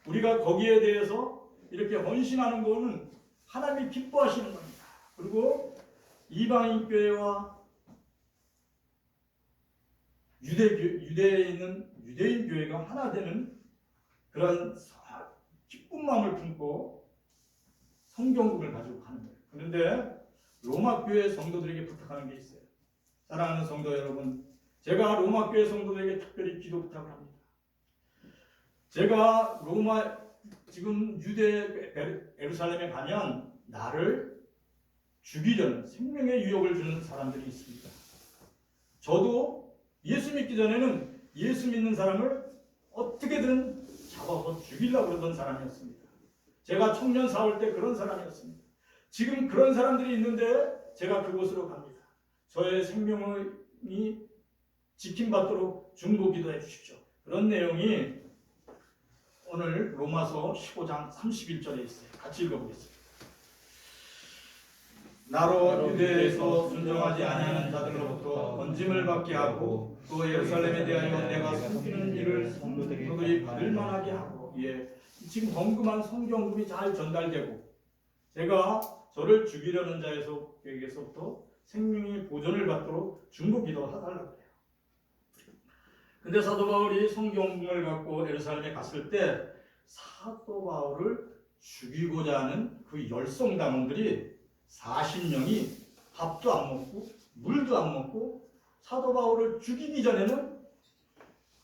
우리가 거기에 대해서 이렇게 헌신하는 것은 하나님이 기뻐하시는 겁니다. 그리고 이방인 교회와 유대에 있는 유대인 교회가 하나 되는 그런 기쁜 마음을 품고 성경국을 가지고 가는 거예요. 그런데 로마 교회 성도들에게 부탁하는 게 있어요. 사랑하는 성도 여러분, 제가 로마 교회 성도들에게 특별히 기도 부탁을 합니다. 제가 지금 유대 예루살렘에 가면 나를 죽이려는 생명의 유혹을 주는 사람들이 있습니다. 저도 예수 믿기 전에는 예수 믿는 사람을 어떻게든 잡아서 죽이려고 그러던 사람이었습니다. 제가 청년 사올 때 그런 사람이었습니다. 지금 그런 사람들이 있는데 제가 그곳으로 갑니다. 저의 생명이 지킴받도록 중보기도해 주십시오. 그런 내용이 오늘 로마서 15장 31절에 있어요. 같이 읽어보겠습니다. 나로 유대에서 순종하지 아니하는 자들로부터 건짐을 받게 하고 또 예루살렘에 대하여 내가 숨기는 일을 성도들이 받을 만하게 하고, 지금 헌금한 성경금이 잘 전달되고 제가 저를 죽이려는 자에게서부터 생명의 보존을 받도록 중보기도 하달라고 해요. 근데 사도 바울이 성경을 갖고 예루살렘에 갔을 때 사도 바울을 죽이고자 하는 그 열성당원들이 40명이 밥도 안 먹고 물도 안 먹고 사도 바울을 죽이기 전에는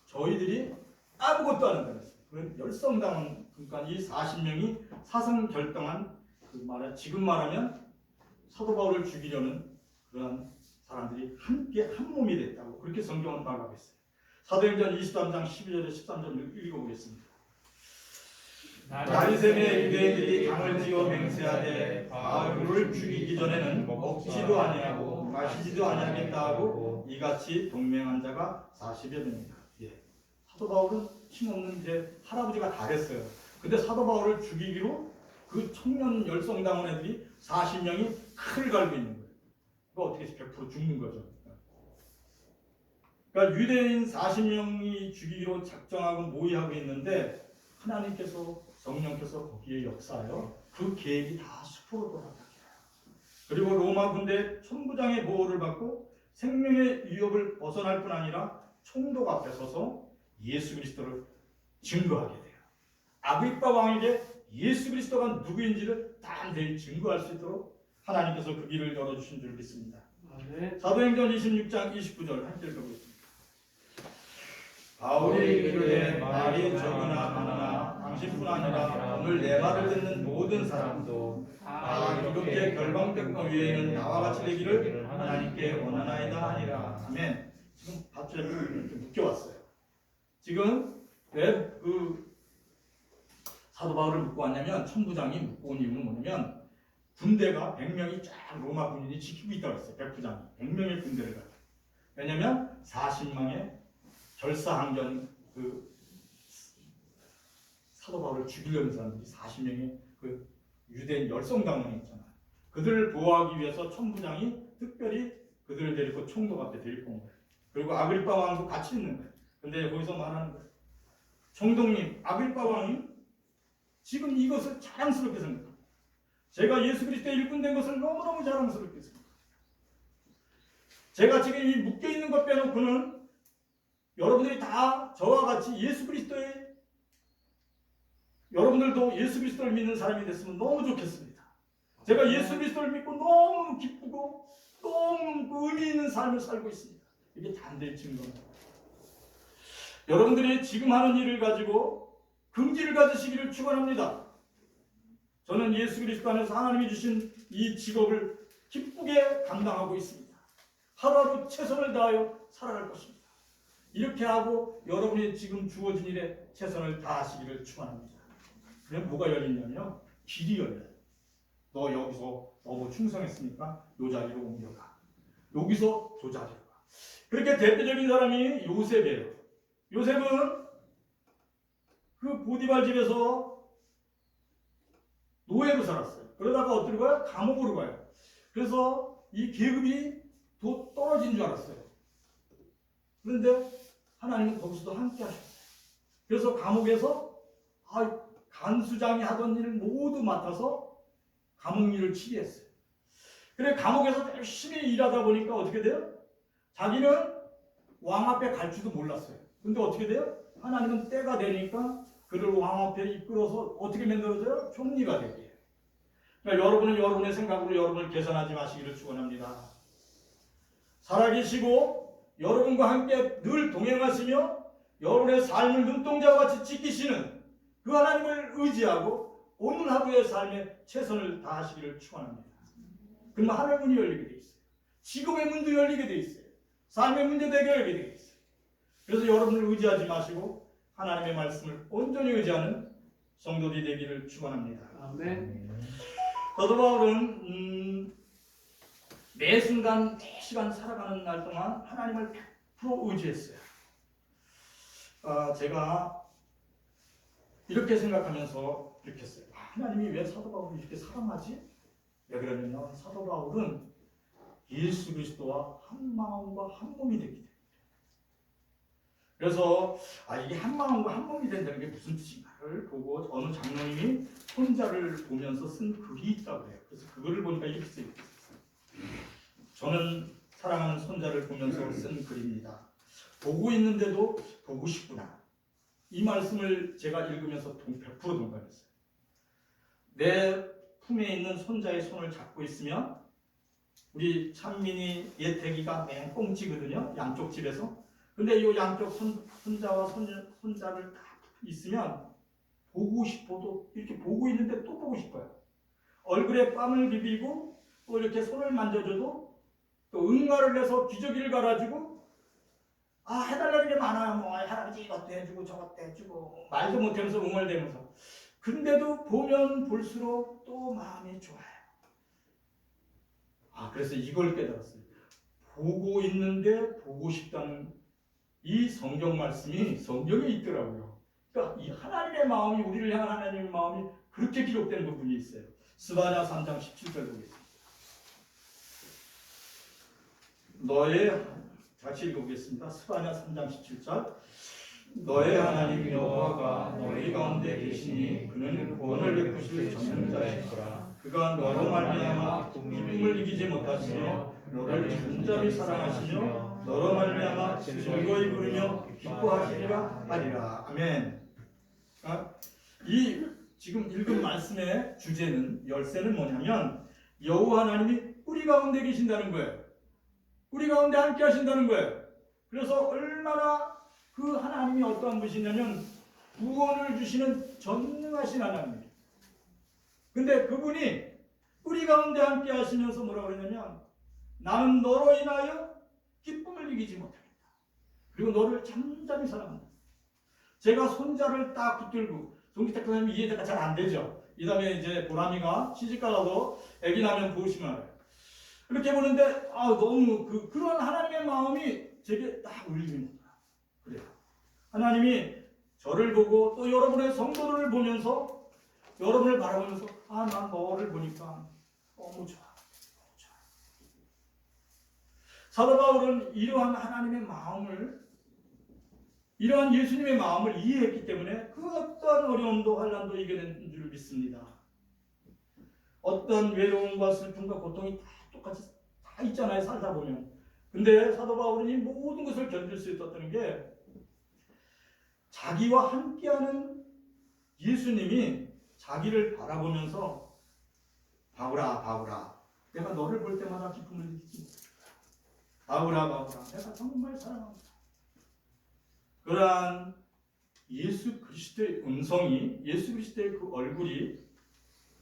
저희들이 아무것도 안 한다고 했어요. 그 열성당원, 그러니까 이 40명이 사상 결정한 지금 말하면 사도 바울을 죽이려는 그런 사람들이 함께 한 몸이 됐다고 그렇게 성경은 말하고 있어요. 사도행전 23장 12절에 13절 읽어보겠습니다. 다리샘의 유대인들이 강을 지어 맹세하되 바울을 죽이기 전에는 먹지도 아니하고 마시지도 아니하겠다 하고 이같이 동맹한 자가 40여 명이다. 사도 바울은 힘없는 제 할아버지가 다 됐어요. 근데 사도 바울을 죽이기로 그 청년 열성당원 애들이 40명이 칼을 갈고 있는 거예요. 그거 어떻게 100% 죽는 거죠. 그러니까 유대인 40명이 죽이기로 작정하고 모의하고 있는데 하나님께서 성령께서 거기에 역사하여 그 계획이 다 수포로 돌아가게 해요. 그리고 로마 군대 천부장의 보호를 받고 생명의 위협을 벗어날 뿐 아니라 총독 앞에 서서 예수 그리스도를 증거하게 돼요. 아그리빠 왕에게 예수 그리스도가 누구인지를 담대히 증거할 수 있도록 하나님께서 그 길을 열어주신 줄 믿습니다. 사도행전 26장 29절 함께 읽어보겠습니다. 바울이 이르되 말이 적으나 많으나 당신뿐 아니라 오늘 내 말을 듣는 모든 사람도 다 이렇게 결방된 것 위에는 나와 같이 되기를 하나님께 원하나이다 하니라. 아멘. 지금 밧줄에 이렇게 묶여왔어요. 지금 왜 그 사도 바울을 묶고 왔냐면, 천부장이 묶고 온 이유는 뭐냐면 군대가 100명이 쫙 로마 군인이 지키고 있다고 했어요. 백부장이 100명의 군대를 가지고. 왜냐면 40망의 결사항전 그 사도 바울을 죽이려는 사람들이 40명의 그 유대인 열성당원이 있잖아요. 그들을 보호하기 위해서 천부장이 특별히 그들을 데리고 총독 앞에 데리고 온 거예요. 그리고 아그리빠 왕도 같이 있는 거예요. 근데 거기서 말하는 거예요. 총독님, 아그리빠 왕이 지금 이것을 자랑스럽게 생각합니다. 제가 예수 그리스도의 일꾼된 것을 너무너무 자랑스럽게 생각합니다. 제가 지금 이 묶여있는 것 빼놓고는 여러분들이 다 저와 같이 여러분들도 예수 그리스도를 믿는 사람이 됐으면 너무 좋겠습니다. 제가 예수 그리스도를 믿고 너무 기쁘고 너무 의미 있는 삶을 살고 있습니다. 이게 담대히 증거입니다. 여러분들이 지금 하는 일을 가지고 긍지를 가지시기를 축원합니다. 저는 예수 그리스도 안에서 하나님이 주신 이 직업을 기쁘게 감당하고 있습니다. 하루하루 최선을 다하여 살아갈 것입니다. 이렇게 하고 여러분이 지금 주어진 일에 최선을 다하시기를 축원합니다. 그럼 뭐가 열리냐면요, 길이 열려요. 너 여기서 너무 충성했으니까 요 자리로 옮겨가. 여기서 저 자리로 가. 그렇게 대표적인 사람이 요셉이에요. 요셉은 그 보디발 집에서 노예로 살았어요. 그러다가 어디로 가요? 감옥으로 가요. 그래서 이 계급이 더 떨어진 줄 알았어요. 그런데 하나님은 거기서도 함께 하셨어요. 그래서 감옥에서 간수장이 하던 일을 모두 맡아서 감옥 일을 치리했어요. 그래 감옥에서 열심히 일하다 보니까 어떻게 돼요? 자기는 왕 앞에 갈 줄도 몰랐어요. 근데 어떻게 돼요? 하나님은 때가 되니까 그를 왕 앞에 이끌어서 어떻게 만들어줘요? 총리가 되게 해요. 그러니까 여러분은 여러분의 생각으로 여러분을 계산하지 마시기를 축원합니다. 살아계시고 여러분과 함께 늘 동행하시며 여러분의 삶을 눈동자와 같이 지키시는 그 하나님을 의지하고 오늘 하루의 삶에 최선을 다하시기를 축원합니다. 그러면 하늘 문이 열리게 돼 있어요. 지금의 문도 열리게 돼 있어요. 삶의 문제도 해결하게 돼 있어요. 그래서 여러분을 의지하지 마시고 하나님의 말씀을 온전히 의지하는 성도들이 되기를 축원합니다. 아멘. 사도 바울은 매 순간 매 시간 살아가는 날 동안 하나님을 100% 의지했어요. 제가 이렇게 생각하면서 이렇게 했어요. 하나님이 왜 사도 바울을 이렇게 사랑하지? 왜 그러냐면 사도 바울은 예수 그리스도와 한 마음과 한 몸이 되기 때문에. 그래서 이게 한 마음과 한 몸이 된다는 게 무슨 뜻인가를 보고 어느 장로님이 손자를 보면서 쓴 글이 있다고 해요. 그래서 그거를 보니까 이렇게 쓰여 있어요. 저는 사랑하는 손자를 보면서 쓴 글입니다. 보고 있는데도 보고 싶구나. 이 말씀을 제가 읽으면서 100% 동감했어요. 내 품에 있는 손자의 손을 잡고 있으면 우리 찬민이 예태기가 맹꽁치거든요. 양쪽 집에서. 근데 이 양쪽 손자와 손자를 딱 있으면 보고 싶어도 이렇게 보고 있는데 또 보고 싶어요. 얼굴에 뺨을 비비고 또 이렇게 손을 만져줘도 또 응가를 내서 기저귀를 갈아주고 해달라는 게 많아요. 뭐 할아버지 이것도 해주고 저것도 해주고 말도 못하면서 웅얼대면서. 근데도 보면 볼수록 또 마음이 좋아요. 그래서 이걸 깨달았어요. 보고 있는데 보고 싶다는 이 성경 말씀이 성경에 있더라고요. 그러니까 이 하나님의 마음이 우리를 향한 하나님의 마음이 그렇게 기록된 부분이 있어요. 스바냐 3장 17절 보겠습니다. 같이 읽어보겠습니다. 스바냐 3장 17절. 너의 하나님 여호와가 너희 가운데 계시니 그는 구원을 베푸실 전능자이시라. 그가 너로 말미암아 기쁨을 이기지 못하시며 너를 간절히 사랑하시며 너로 말미암아 즐거이 부르며 기뻐하시리라 하리라. 아멘. 이 지금 읽은 말씀의 주제는 열쇠는 뭐냐면 여호와 하나님이 우리 가운데 계신다는 거예요. 우리 가운데 함께 하신다는 거예요. 그래서 얼마나 그 하나님이 어떠한 분이냐면 구원을 주시는 전능하신 하나님이에요. 근데 그분이 우리 가운데 함께 하시면서 뭐라고 그러냐면 나는 너로 인하여 기쁨을 이기지 못하겠다. 그리고 너를 잠잠히 사랑한다. 제가 손자를 딱 붙들고 동기태 선생님이 이해가 잘 안 되죠. 이 다음에 이제 보람이가 시집가라도 아기 나면 보시면 알아요. 이렇게 보는데 너무 그런 하나님의 마음이 제게 딱 울립니다. 그래요. 하나님이 저를 보고 또 여러분의 성도들을 보면서 여러분을 바라보면서 난 너를 보니까 너무 좋아. 사도 바울은 이러한 하나님의 마음을 이러한 예수님의 마음을 이해했기 때문에 그 어떤 어려움도 환난도 이겨낸 줄 믿습니다. 어떤 외로움과 슬픔과 고통이 다 똑같이 다 있잖아요. 살다 보면. 근데 사도 바울은 이 모든 것을 견딜 수 있었다는 게 자기와 함께하는 예수님이 자기를 바라보면서 바울아 내가 너를 볼 때마다 기쁨을 느끼지. 바울아 내가 정말 사랑합니다. 그러한 예수 그리스도의 음성이 예수 그리스도의 그 얼굴이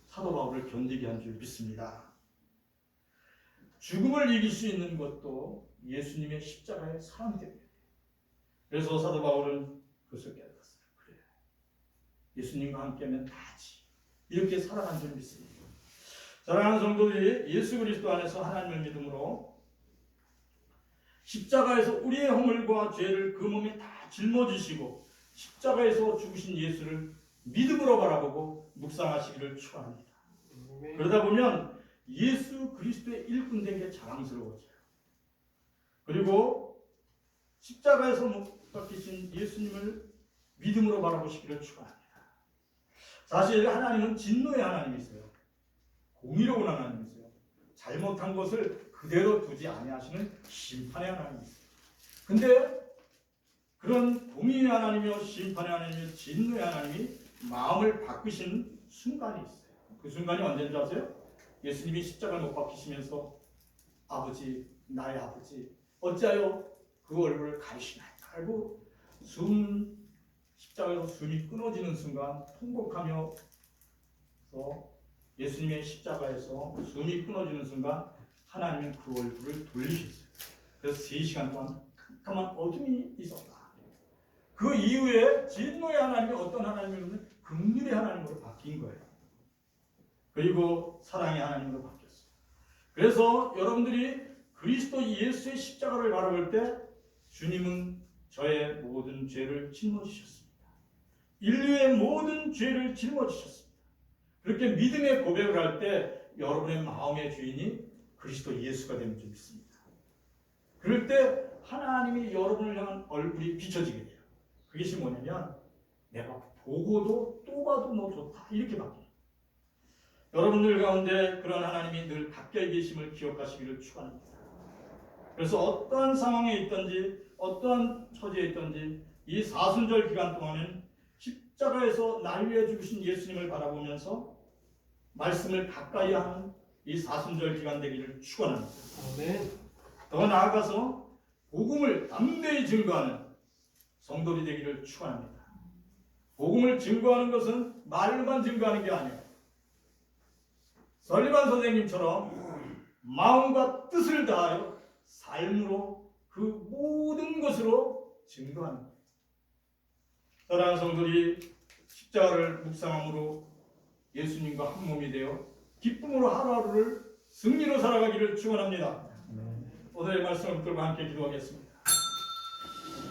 사도 바울을 견디게 한 줄 믿습니다. 죽음을 이길 수 있는 것도 예수님의 십자가의 사랑 때문에. 그래서 사도 바울은 그것을 깨달았어요. 그래, 예수님과 함께하면 다지. 이렇게 살아간 줄 믿습니다. 사랑하는 성도들이 예수 그리스도 안에서 하나님을 믿음으로 십자가에서 우리의 허물과 죄를 그 몸에 다 짊어지시고 십자가에서 죽으신 예수를 믿음으로 바라보고 묵상하시기를 축원합니다. 그러다 보면 예수 그리스도의 일꾼 된 게 자랑스러워져요. 그리고 십자가에서 못 박히신 예수님을 믿음으로 바라보시기를 축원합니다. 사실 하나님은 진노의 하나님이세요. 공의로운 하나님이세요. 잘못한 것을 그대로 두지 아니하시는 심판의 하나님이세요. 근데 그런 공의의 하나님이요 심판의 하나님이요 진노의 하나님이 마음을 바꾸신 순간이 있어요. 그 순간이 언제인 줄 아세요? 예수님이 십자가를 못 박히시면서 아버지, 나의 아버지 어찌하여 그 얼굴을 가리시나이까 하고 십자가에서 숨이 끊어지는 순간 통곡하며 예수님의 십자가에서 숨이 끊어지는 순간 하나님은 그 얼굴을 돌리셨어요. 그래서 3시간 동안 깜깜한 어둠이 있었다. 그 이후에 진노의 하나님이 어떤 하나님이냐면 긍휼의 하나님으로 바뀐 거예요. 그리고 사랑의 하나님으로 바뀌었어요. 그래서 여러분들이 그리스도 예수의 십자가를 바라볼 때 주님은 저의 모든 죄를 짊어지셨습니다. 인류의 모든 죄를 짊어지셨습니다. 그렇게 믿음의 고백을 할 때 여러분의 마음의 주인이 그리스도 예수가 되는 줄 믿습니다. 그럴 때 하나님이 여러분을 향한 얼굴이 비춰지게 돼요. 그것이 뭐냐면 내가 보고도 또 봐도 너 좋다 이렇게 바뀌어요. 여러분들 가운데 그런 하나님이 늘 가까이 계심을 기억하시기를 축원합니다. 그래서 어떠한 상황에 있든지 어떠한 처지에 있든지 이 사순절 기간 동안은 십자가에서 날 위해 죽으신 예수님을 바라보면서 말씀을 가까이 하는 이 사순절 기간 되기를 축원합니다. 아멘. 더 나아가서 복음을 담대히 증거하는 성도들이 되기를 축원합니다. 복음을 증거하는 것은 말로만 증거하는 게 아니에요. 설리반 선생님처럼 마음과 뜻을 다하여 삶으로 그 모든 것으로 증거하는 거예요. 사랑하는 성도들이 십자가를 묵상함으로 예수님과 한 몸이 되어 기쁨으로 하루하루를 승리로 살아가기를 축원합니다. 오늘의 말씀을 붙들고 함께 기도하겠습니다.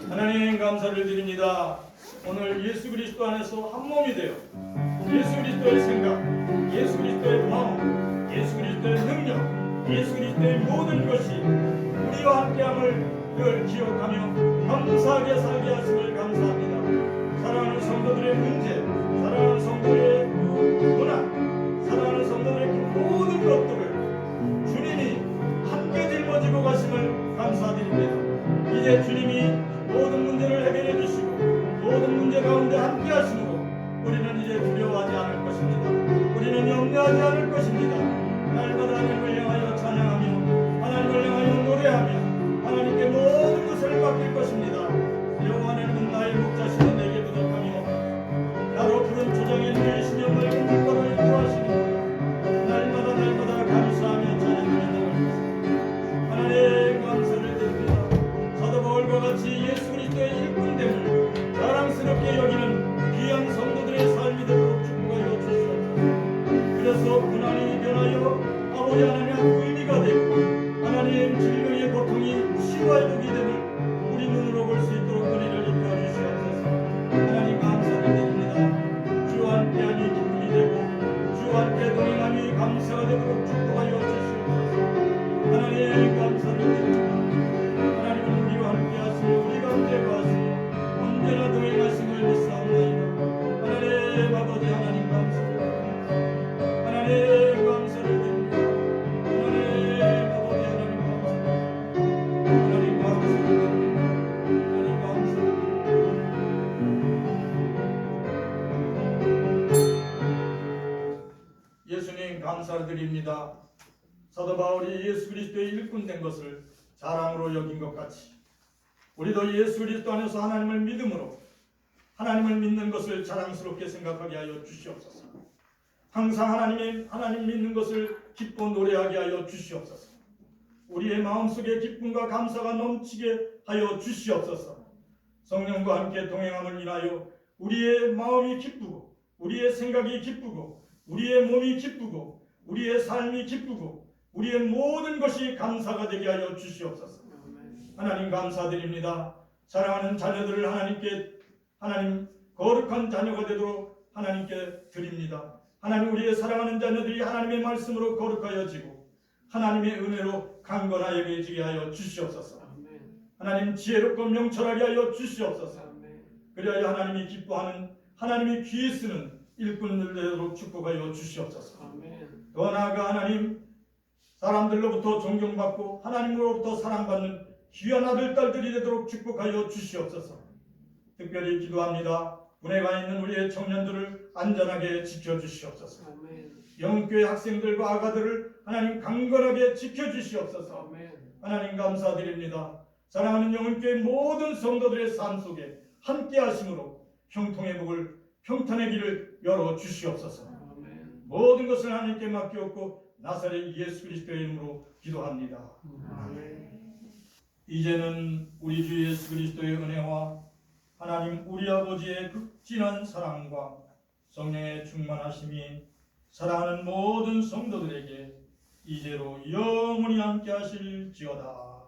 하나님 감사를 드립니다. 오늘 예수 그리스도 안에서 한 몸이 되어 예수 그리스도의 생각, 예수 그리스도의 마음, 예수 그리스도의 능력, 예수 그리스도의 모든 것이 우리와 함께함을 늘 기억하며 감사하게 살게 하심을 감사합니다. 사랑하는 성도들의 문제, 사랑하는 성도들의 문화, 사랑하는 성도들의 그 모든 것들을 주님이 함께 짊어지고 가심을 감사드립니다. 이제 주님이 모든 문제를 해결해 주시고 모든 문제 가운데 함께 하심으로 우리는 이제 두려워하지 않을 것입니다. 우리는 염려하지 않을 것입니다. 날마다 하나님을 향하여 찬양하며 하나님을 향하여 노래하며 하나님께 모든 것을 맡길 것입니다. 여호와 하나님은 나의 목자시니 내게 부족하며 나로 푸른 초장에 누이시며 맑은 물가로 인도하시니 날마다 감사하며 찬양하며 나갈 것입니다. 하나님 감사를 드립니다. 사도 바울과 같이 예수 그리스도의 일꾼됨을 자랑스럽게 여기는 귀한 성도들의 삶이 되도록 축복하여 주시옵소서. 그래서 고난이 변하여 아버지 하나님 한 의미가 되고 하나님 진료의 고통이 치유하여 믿음을 우리 눈으로 볼 수 있도록 은혜를 입혀 주시옵소서. 하나님 감사를 드립니다. 주와 함께하니 기쁨이 되고 주와 함께 동행하니 감사가 되도록 축복하여 주시옵소서. 하나님 감사를 드립니다. 하나님은 우리와 함께 하시며 우리 가운데 거하시며 언제나 동행하심을 믿사옵나이다. 하나님 아버지 하나님 감사를 드립니다. 하나님 감사를 드립니다. 하나님 아버지 하나님 감사를 드립니다. 하나님 감사를 드립니다. 하나님 감사를 드립니다. 예수님 감사를 드립니다. 사도 바울이 예수 그리스도의 일꾼 된 것을 자랑으로 여긴 것 같이 우리도 예수 그리스도 안에서 하나님을 믿음으로 하나님을 믿는 것을 자랑스럽게 생각하게 하여 주시옵소서. 항상 하나님 믿는 것을 기뻐 노래하게 하여 주시옵소서. 우리의 마음속에 기쁨과 감사가 넘치게 하여 주시옵소서. 성령과 함께 동행함을 인하여 우리의 마음이 기쁘고 우리의 생각이 기쁘고 우리의 몸이 기쁘고 우리의 삶이 기쁘고 우리의 모든 것이 감사가 되게 하여 주시옵소서. 하나님 감사드립니다. 사랑하는 자녀들을 하나님 거룩한 자녀가 되도록 하나님께 드립니다. 하나님 우리의 사랑하는 자녀들이 하나님의 말씀으로 거룩하여지고 하나님의 은혜로 강건하여지게 하여 주시옵소서. 하나님 지혜롭고 명철하게 하여 주시옵소서. 그리하여 하나님이 기뻐하는 하나님이 귀히 쓰는 일꾼들 되도록 축복하여 주시옵소서. 더 나아가 하나님 사람들로부터 존경받고 하나님으로부터 사랑받는 귀한 아들 딸들이 되도록 축복하여 주시옵소서. 특별히 기도합니다. 군에 가 있는 우리의 청년들을 안전하게 지켜주시옵소서. 영교회 학생들과 아가들을 하나님 강건하게 지켜주시옵소서. 하나님 감사드립니다. 사랑하는 영교회 모든 성도들의 삶 속에 함께 하심으로 형통의 복을 평탄의 길을 열어주시옵소서. 모든 것을 하나님께 맡기옵고 나사렛 예수 그리스도의 이름으로 기도합니다. 이제는 우리 주 예수 그리스도의 은혜와 하나님 우리 아버지의 극진한 사랑과 성령의 충만하심이 사랑하는 모든 성도들에게 이제로 영원히 함께 하실지어다.